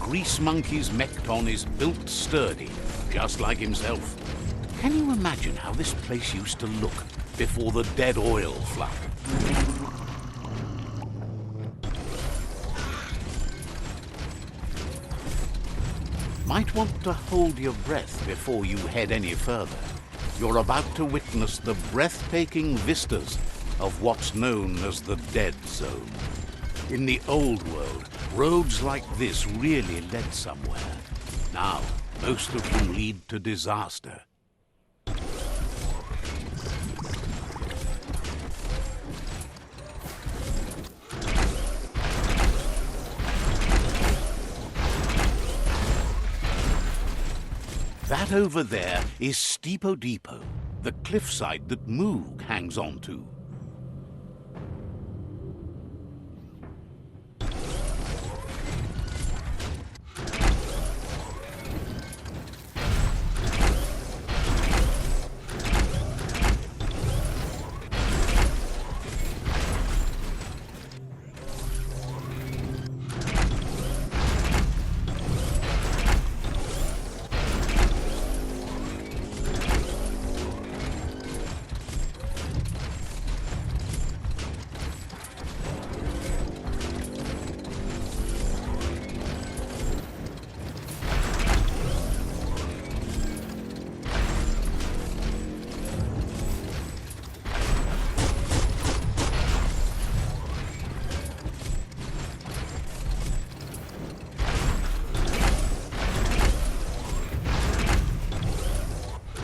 grease monkey's mekton is built sturdy, just like himself. Can you imagine how this place used to look before the dead oil flood? Might want to hold your breath before you head any further. You're about to witness the breathtaking vistas of what's known as the Dead Zone. In the old world, roads like this really led somewhere. Now, most of them lead to disaster. That over there is Steepo Depot, the cliffside that Moog hangs on to.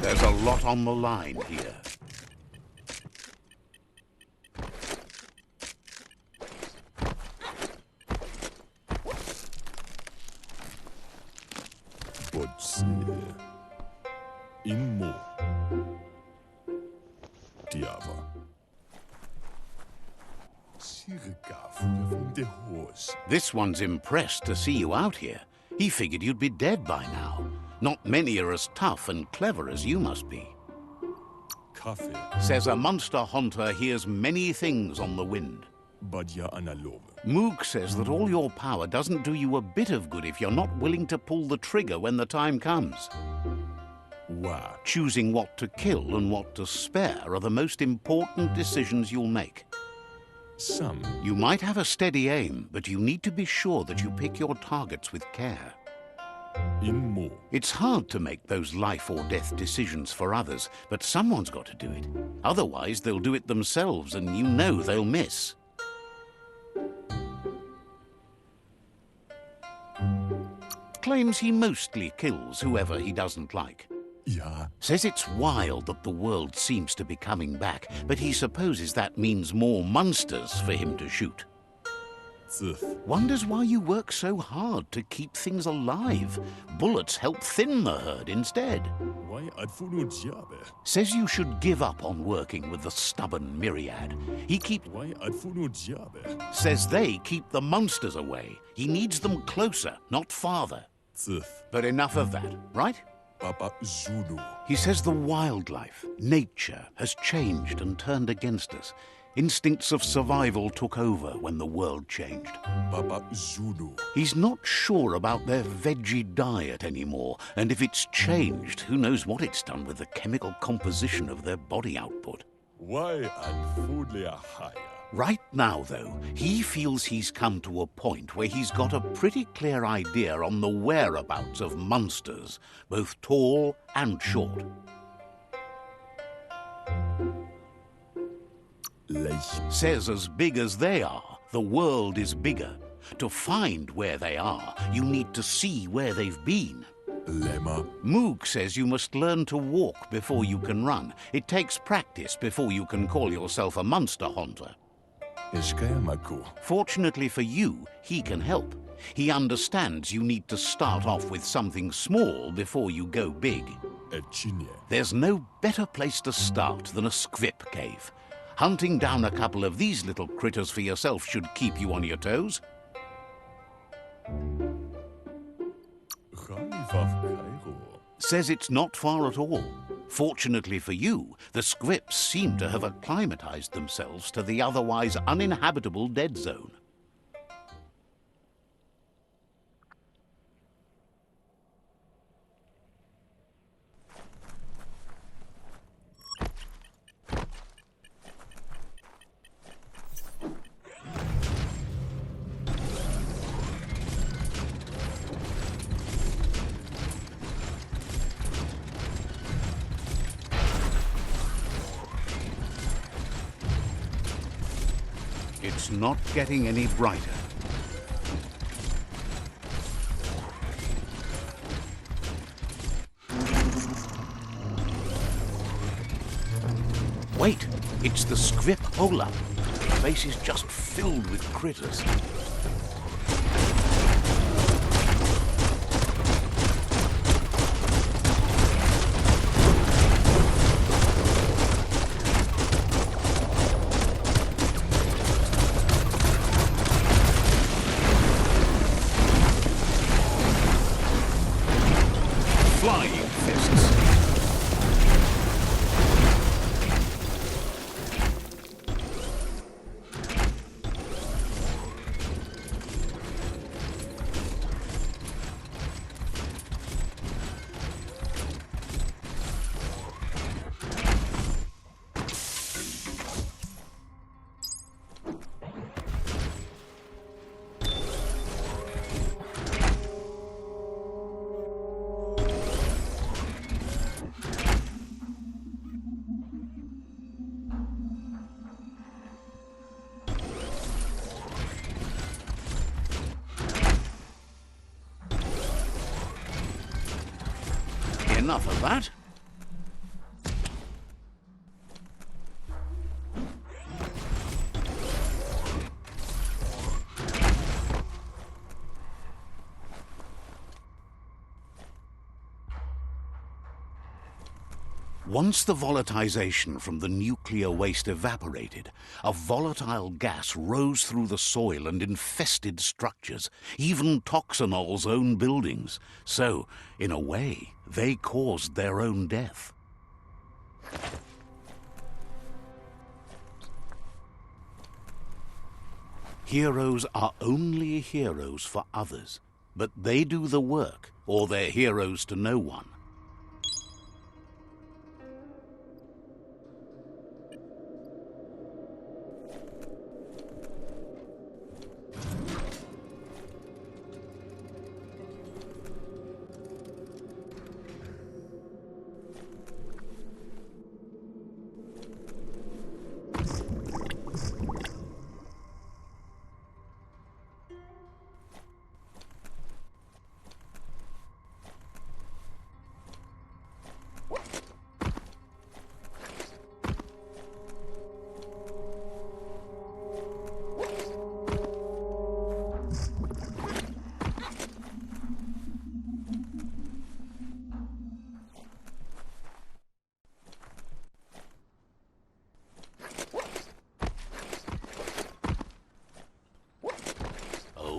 There's a lot on the line here. Potser immo diava. This one's impressed to see you out here. He figured you'd be dead by now. Not many are as tough and clever as you must be. Kaffee. Says a monster hunter hears many things on the wind. Badja analove. Moog says that all your power doesn't do you a bit of good if you're not willing to pull the trigger when the time comes. Wa. Choosing what to kill and what to spare are the most important decisions you'll make. Some. You might have a steady aim, but you need to be sure that you pick your targets with care. Immo. It's hard to make those life or death decisions for others, but someone's got to do it. Otherwise, they'll do it themselves, and you know they'll miss. Claims he mostly kills whoever he doesn't like. Ja. Says it's wild that the world seems to be coming back, but he supposes that means more monsters for him to shoot. Zith. Wonders why you work so hard to keep things alive. Bullets help thin the herd instead. Why adfuno diabe? Says you should give up on working with the stubborn myriad. Why adfuno diabe? Says they keep the monsters away. He needs them closer, not farther. Zith. But enough of that, right? Papa Zulu. He says the wildlife, nature, has changed and turned against us. Instincts of survival took over when the world changed. Papa Zulu. He's not sure about their veggie diet anymore, and if it's changed, who knows what it's done with the chemical composition of their body output. Why adfudlea higher? Right now, though, he feels he's come to a point where he's got a pretty clear idea on the whereabouts of monsters, both tall and short. Leicht. Says as big as they are, the world is bigger. To find where they are, you need to see where they've been. Lemma. Moog says you must learn to walk before you can run. It takes practice before you can call yourself a monster hunter. Eskayamaku. Fortunately for you, he can help. He understands you need to start off with something small before you go big. Etchinie. There's no better place to start than a squip cave. Hunting down a couple of these little critters for yourself should keep you on your toes. Says it's not far at all. Fortunately for you, the squips seem to have acclimatized themselves to the otherwise uninhabitable dead zone. It's not getting any brighter. Wait, it's the Skriphola. The place is just filled with critters. Flying fists. Enough of that. Once the volatilization from the nuclear waste evaporated, a volatile gas rose through the soil and infested structures, even Toxanol's own buildings. So, in a way, they caused their own death. Heroes are only heroes for others, but they do the work, or they're heroes to no one.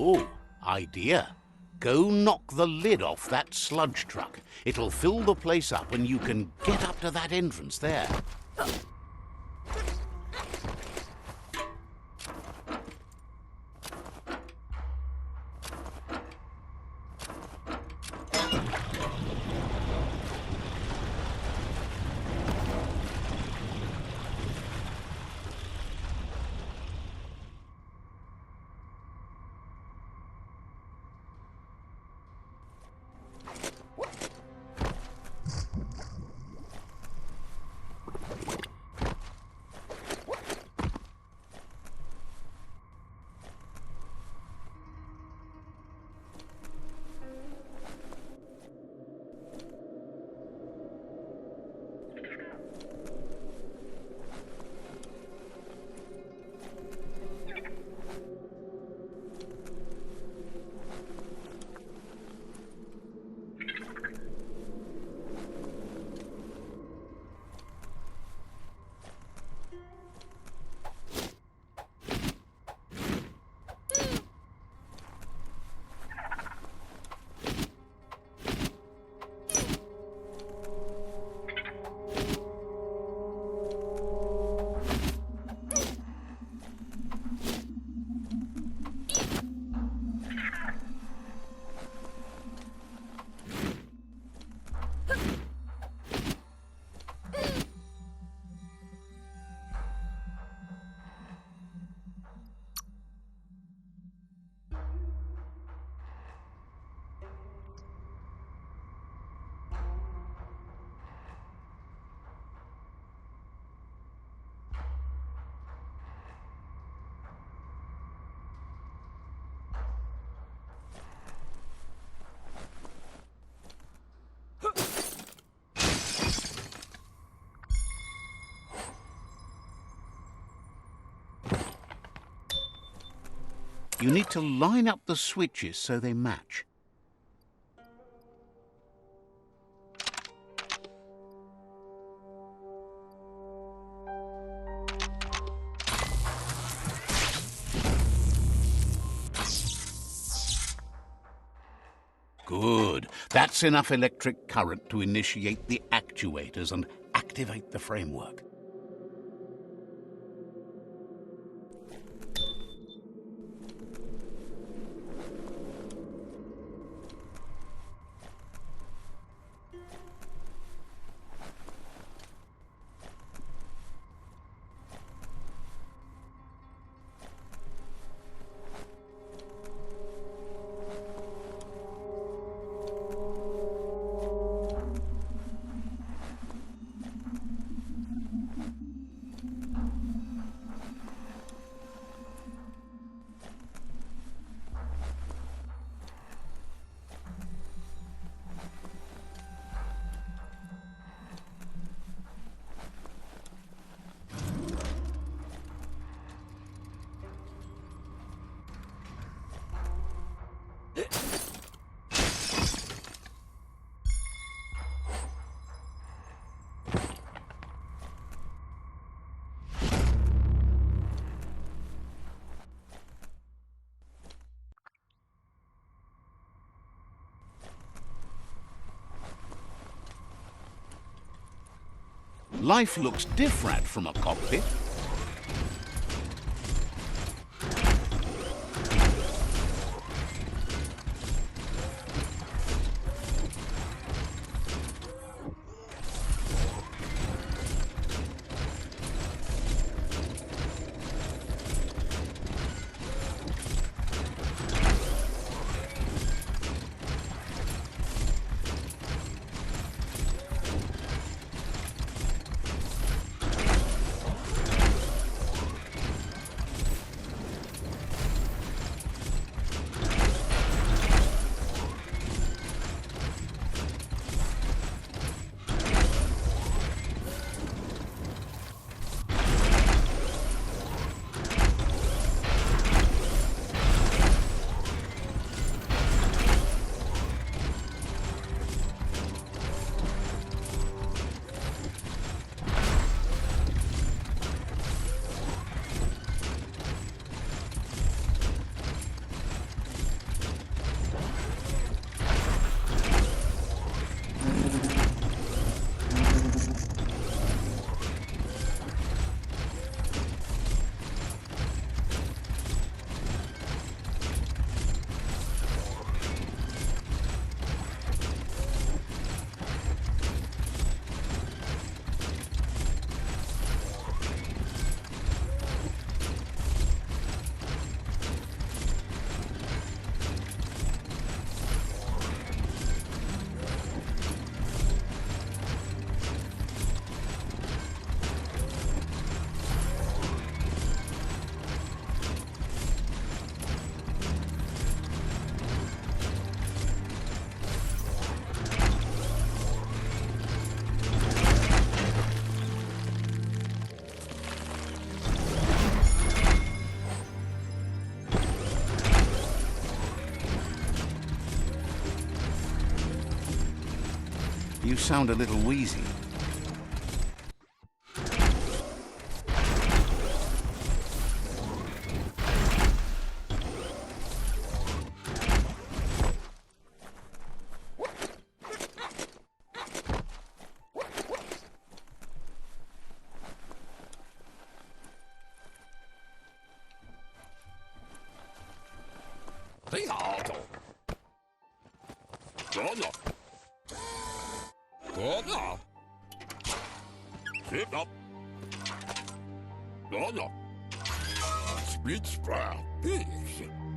Oh, idea. Go knock the lid off that sludge truck. It'll fill the place up and you can get up to that entrance there. You need to line up the switches so they match. Good. That's enough electric current to initiate the actuators and activate the framework. Life looks different from a cockpit. You sound a little wheezy.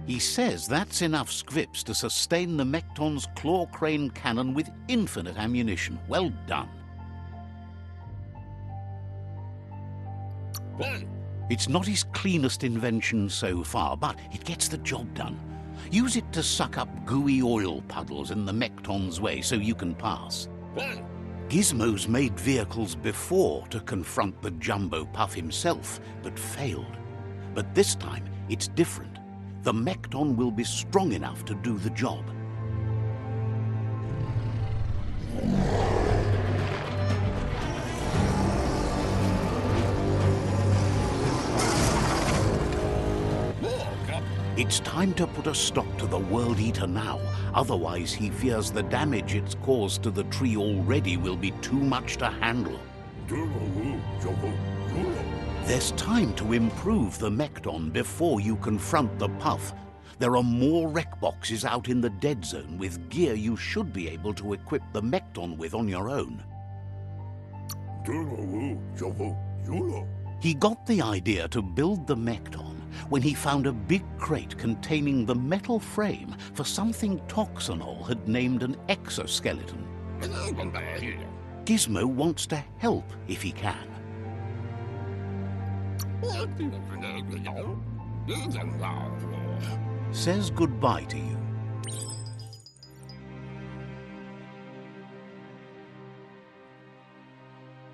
He says that's enough scripts to sustain the Mekton's claw crane cannon with infinite ammunition. Well done. It's not his cleanest invention so far, but it gets the job done. Use it to suck up gooey oil puddles in the Mekton's way so you can pass. Gizmo's made vehicles before to confront the Jumbo Puff himself, but failed. But this time, it's different. the Mekton will be strong enough to do the job. It's time to put a stop to the World Eater now, otherwise he fears the damage it's caused to the tree already will be too much to handle. There's time to improve the Mekton before you confront the Puff. There are more wreck boxes out in the dead zone with gear you should be able to equip the Mekton with on your own. He got the idea to build the Mekton when he found a big crate containing the metal frame for something Toxanol had named an exoskeleton. Gizmo wants to help if he can. Says goodbye to you.